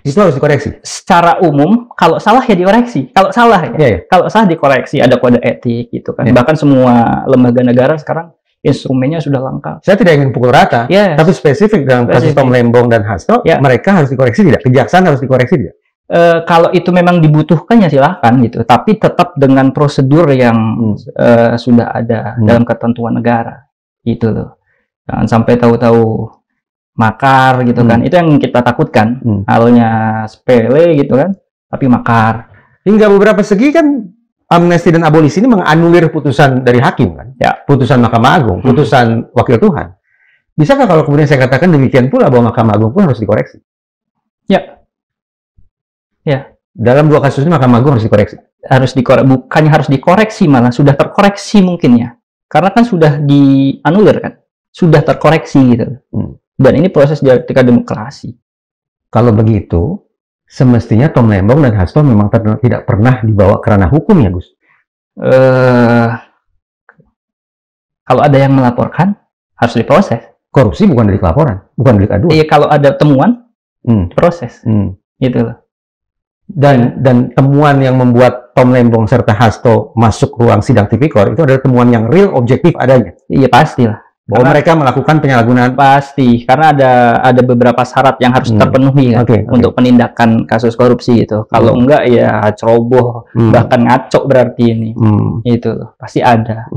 itu harus dikoreksi. Secara umum, kalau salah ya dikoreksi. Kalau salah ya, kalau salah dikoreksi. Ada kode etik gitu kan. Bahkan semua lembaga negara sekarang instrumennya sudah lengkap. Saya tidak ingin pukul rata, tapi spesifik dalam kasus Tom Lembong dan Hasto, mereka harus dikoreksi tidak? Kejaksaan harus dikoreksi tidak? Kalau itu memang dibutuhkan ya silahkan gitu. Tapi tetap dengan prosedur yang sudah ada dalam ketentuan negara. Gitu loh. Jangan sampai tahu-tahu makar gitu kan, itu yang kita takutkan. Halnya sepele gitu kan, tapi makar. Hingga beberapa segi kan amnesti dan abolisi ini menganulir putusan dari hakim kan, putusan Mahkamah Agung, putusan Wakil Tuhan. Bisakah kalau kemudian saya katakan demikian pula bahwa Mahkamah Agung pun harus dikoreksi? Ya. Dalam dua kasus ini Mahkamah Agung harus dikoreksi. Bukannya harus dikoreksi, malah sudah terkoreksi mungkin ya, karena kan sudah dianulir kan, sudah terkoreksi gitu. Dan ini proses dialektika demokrasi. Kalau begitu, semestinya Tom Lembong dan Hasto memang tidak pernah dibawa ke ranah hukum ya, Gus? Kalau ada yang melaporkan, harus diproses. Korupsi bukan delik laporan, bukan delik aduan. Iya, kalau ada temuan, proses. Gitu loh. Dan temuan yang membuat Tom Lembong serta Hasto masuk ruang sidang tipikor itu adalah temuan yang real, objektif adanya. Iya, pastilah. Bahwa mereka melakukan penyalahgunaan. Pasti, karena ada beberapa syarat yang harus terpenuhi kan, untuk penindakan kasus korupsi gitu. Kalau enggak ya ceroboh, bahkan ngaco berarti ini. Itu pasti ada.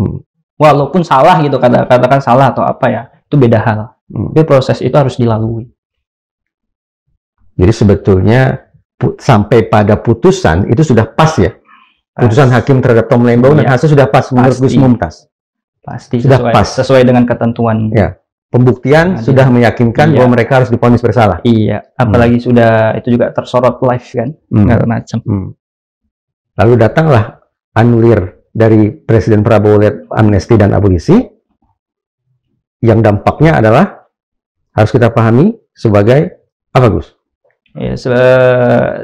Walaupun salah gitu, katakan salah atau apa ya, itu beda hal. Tapi proses itu harus dilalui. Jadi sebetulnya sampai pada putusan itu sudah pas ya? Putusan hakim terhadap Tom Lembong dan Hasto sudah pas menurut Gus Mumtaz? Pasti sesuai dengan ketentuan. Ya. Pembuktian sudah meyakinkan bahwa mereka harus divonis bersalah. Iya, apalagi sudah itu juga tersorot live kan, segala macam. Lalu datanglah anulir dari Presiden Prabowo lihat amnesti dan abolisi, yang dampaknya adalah harus kita pahami sebagai apa, Gus? Ya,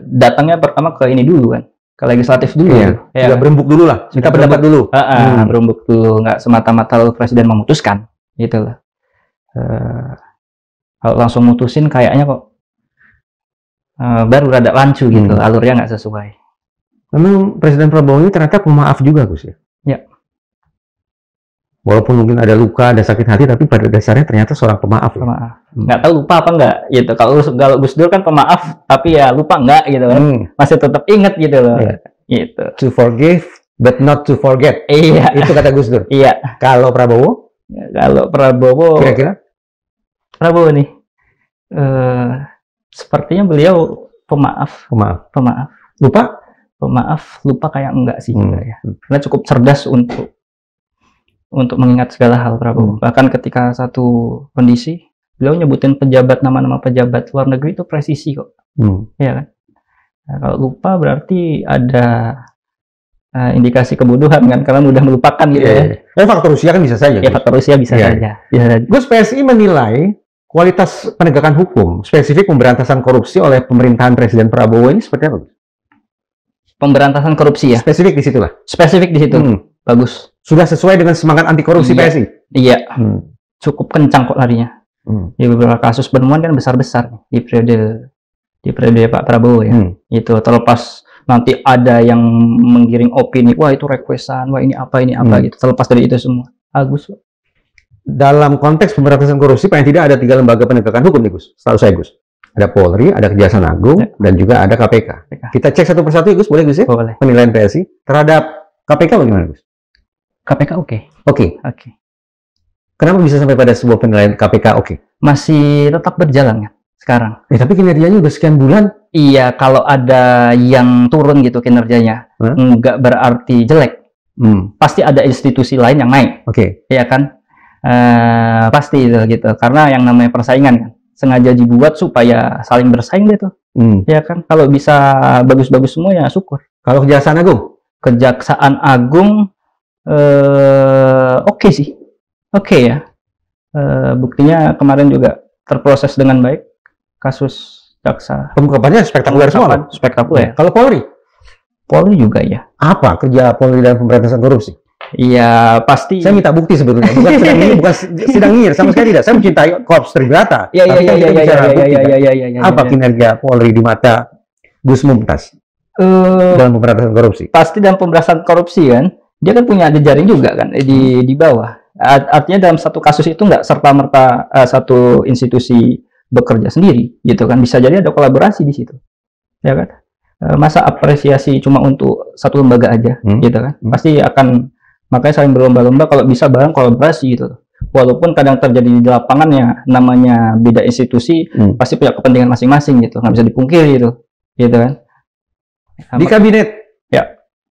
datangnya pertama ke ini dulu kan. Ke legislatif dulu. Iya, sudah berembuk dulu lah. Kita pendapat dulu. Berembuk dulu, nggak semata-mata lalu presiden memutuskan, gitu lah. Kalau langsung mutusin kayaknya kok baru rada lancu gitu, alurnya nggak sesuai. Memang Presiden Prabowo ini ternyata pemaaf juga, Gus ya? Ya. Walaupun mungkin ada luka, ada sakit hati, tapi pada dasarnya ternyata seorang pemaaf. Nggak tahu lupa apa nggak, gitu. Kalau Gus Dur kan pemaaf, tapi ya lupa nggak, gitu kan. Masih tetap ingat gitu loh. Gitu. To forgive, but not to forget. Iya. Itu kata Gus Dur. Iya. Kalau Prabowo? Kalau Prabowo, kira-kira? Prabowo nih, sepertinya beliau pemaaf. Pemaaf. Lupa? Pemaaf, lupa kayak enggak sih juga ya. Karena cukup cerdas untuk mengingat segala hal Prabowo. Bahkan ketika satu kondisi, beliau nyebutin nama-nama pejabat luar negeri itu presisi kok. Ya kan? Nah, kalau lupa berarti ada indikasi kebodohan kan, karena mudah melupakan gitu ya. Faktor usia kan bisa saja. Ya, faktor usia bisa saja. Gus, PSI menilai kualitas penegakan hukum, spesifik pemberantasan korupsi oleh pemerintahan Presiden Prabowo ini seperti apa? Pemberantasan korupsi ya? Spesifik di situ lah. Spesifik di situ. Bagus. Sudah sesuai dengan semangat anti korupsi Iya. PSI. Iya, cukup kencang kok larinya. Di beberapa kasus penemuan kan besar-besar nih, di periode Pak Prabowo ya. Itu terlepas nanti ada yang menggiring opini, wah itu requestan, wah ini apa gitu. Terlepas dari itu semua, Agus. Dalam konteks pemberantasan korupsi, paling tidak ada 3 lembaga penegakan hukum nih Gus. Setahu saya Gus. Ada Polri, ada Kejaksaan Agung, dan juga ada KPK. Kita cek satu persatu Gus, boleh Gus ya? Boleh. Penilaian PSI terhadap KPK bagaimana Gus? KPK oke. Oke. Oke. Kenapa bisa sampai pada sebuah penilaian KPK oke? Masih tetap berjalan kan sekarang. Tapi kinerjanya udah sekian bulan. Iya, kalau ada yang turun gitu kinerjanya, nggak berarti jelek. Pasti ada institusi lain yang naik. Oke. Iya kan? Pasti itu gitu. Karena yang namanya persaingan kan sengaja dibuat supaya saling bersaing gitu. Ya kan? Kalau bisa bagus-bagus semua ya syukur. Kalau Kejaksaan Agung? Kejaksaan Agung oke sih. Oke ya. Buktinya kemarin juga terproses dengan baik kasus jaksa. Pengungkapannya spektakuler semua. Spektakuler. Kalau Polri? Polri juga ya. Apa kerja Polri dalam pemberantasan korupsi? Iya, pasti. Saya minta bukti sebetulnya. Bukan sedang nyindir, sama sekali tidak. Saya mencintai Korps Tribrata. Iya. Apa kinerja Polri di mata Gus Mumtaz dalam pemberantasan korupsi? Pasti dalam pemberantasan korupsi kan, dia kan punya jejaring juga kan di bawah. Artinya dalam satu kasus itu nggak serta-merta satu institusi bekerja sendiri, gitu kan? Bisa jadi ada kolaborasi di situ, ya kan? Masa apresiasi cuma untuk satu lembaga aja, gitu kan? Pasti akan, makanya saling berlomba-lomba kalau bisa bareng kolaborasi gitu. Walaupun kadang terjadi di lapangan ya, namanya beda institusi, pasti punya kepentingan masing-masing gitu, nggak bisa dipungkiri gitu kan? Di kabinet, ya.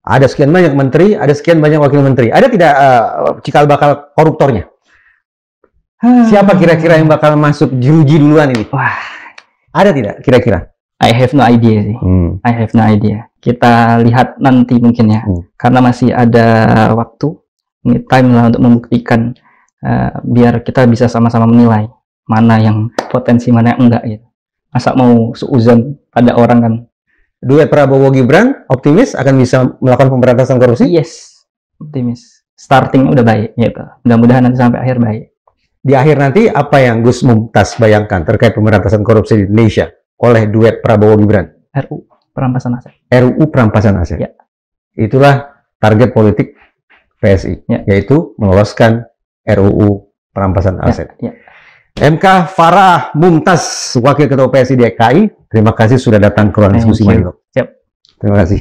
Ada sekian banyak menteri, ada sekian banyak wakil menteri. Ada tidak cikal bakal koruptornya? Siapa kira-kira yang bakal masuk jeruji duluan ini? Wah, ada tidak kira-kira? I have no idea sih. I have no idea. Kita lihat nanti mungkin ya, karena masih ada waktu, time lah untuk membuktikan, biar kita bisa sama-sama menilai mana yang potensi, mana yang enggak gitu. Masa mau suuzon pada orang kan? Duet Prabowo Gibran optimis akan bisa melakukan pemberantasan korupsi? Yes, optimis. Starting udah baik gitu. Mudah-mudahan nanti sampai akhir baik. Di akhir nanti apa yang Gus Mumtaz bayangkan terkait pemberantasan korupsi di Indonesia oleh duet Prabowo Gibran? RUU perampasan aset. RUU perampasan aset. Ya. Itulah target politik PSI, yaitu meloloskan RUU perampasan aset. MK Farah Mumtaz, Wakil Ketua PSI DKI, terima kasih sudah datang ke ruang diskusi Madilog. Siap. Terima kasih.